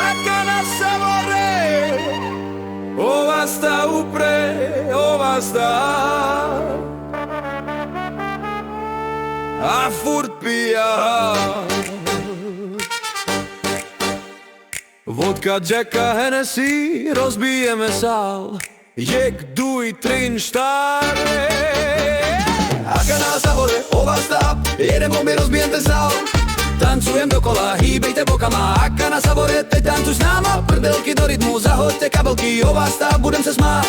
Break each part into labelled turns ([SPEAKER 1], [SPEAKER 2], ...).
[SPEAKER 1] Akana savore, ova sta upre, ova sta a furt pija. Vodka, Jacka, Hennessy, rozbijeme sál. Jek, duj, trin, štare. Akana savore, ova sta, jedemo mi rozbijem ten sál. Tancujem dokola, hýbejte bokama. Akana savore, teď tancuj s náma. Prdelky do rytmu, zahoďte kabelky, ova sta, budem se smát.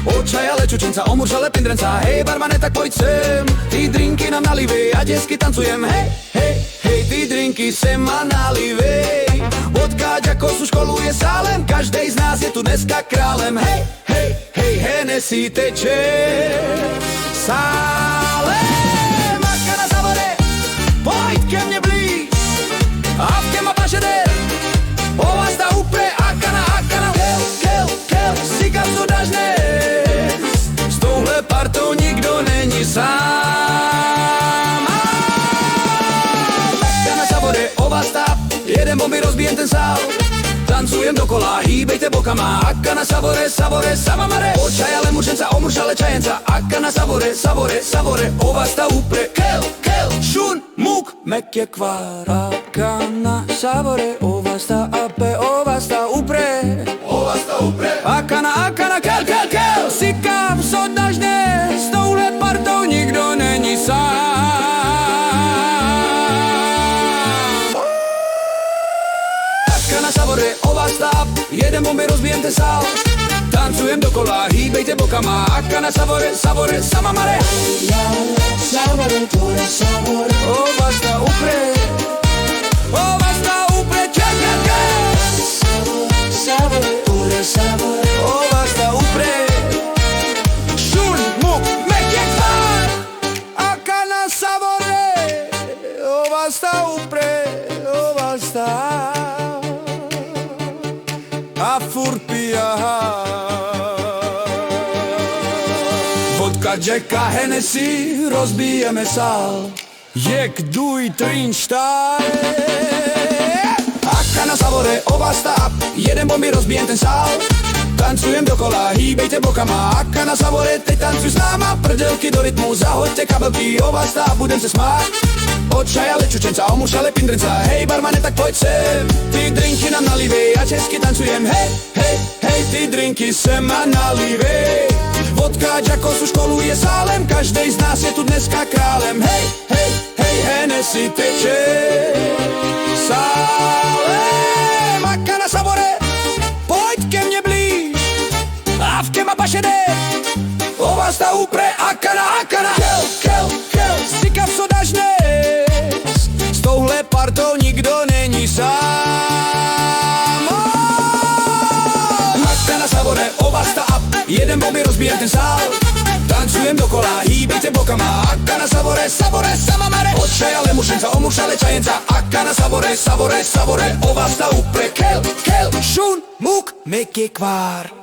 [SPEAKER 1] Od čaja lečučenca, omuršale pindrenca. Hej barmane, tak pojď sem, ty drinky nám nalivej, a desky tancujem. Hej, hej, hej, ty drinky sem a nalivej. Vodka, Jacko sú školuje sálem, každej z nás je tu dneska králem. Hej, hej, hej, Hennessy teče sálem. Akana savore, pojď ke mne blíž, a v kema pašede, ova sta upre. Akana, akana, kel, kel, kel, si kam co dáš dnes. S touhle partou nikdo není sám. Akana savore, ova sta, jeden bomby, rozbijem ten sál. Tancujem dokola, hýbejte bokama. Akana savore, savore, samamare. Od čaja lemušenca, omuršale čajenca. Akana savore, savore, savore, ova sta upre. Kel, kel, šun, muk, mek je kvar. Akana savore, ova sta ape, ova sta upre. Ova sta upre. Akana, akana, kel, kel, kel, si kam co dáš dnes. S touhle partou nikdo není sám. Akana savore, ova sta, jeden bomby, rozbijem ten sál. Tancujem dokola, hýbejte bokama. Akana savore, savore, samamare. Savore, pure savore, ova sta upre. Ova sta upre, čak, čak, čak. Savore, pure savore, ova sta upre. Šun, muk, mek je kvar. Akana savore, ova sta upre, ova sta a furt pija. Vodka, Jacka, Hennessy, rozbijeme sál. Jek, duj, trin, štare. Akana savore, ova sta, jeden bomby, rozbijem ten sál. Tancujem dokola, hýbejte bokama. Akana savore, teď tancuj s náma. Prdelky do rytmu, zahoďte kabelky, ova sta, budem se smát. Od čaja lečučenca, omuršale pindrenca. Hej barmane, tak pojď sem, ty drinky nám nalivej, a česky tancujem. Hej, hej, hej, ty drinky sem a nalivej. Vodka, Jacko sú školuje sálem, každej z nás je tu dneska králem. Hej, hej, hej, Hennessy teče sálem. Akana savore, pojď ke mne blíž, a v kema pašede, ova sta upre. Akana, akana, kel, kel, kel, si kam co dáš dnes. S touhle partou nikdo není sám. Akana savore, ova sta up, jeden bomby, rozbijem ten sál. Tancujem dokola, hýbejte bokama. Akana savore, savore, samamare. Od čaja lemušenca, omuršale čajenca. Akana savore, savore, savore, ova sta upre. Kel, kel, šun, muk, mek je kvar.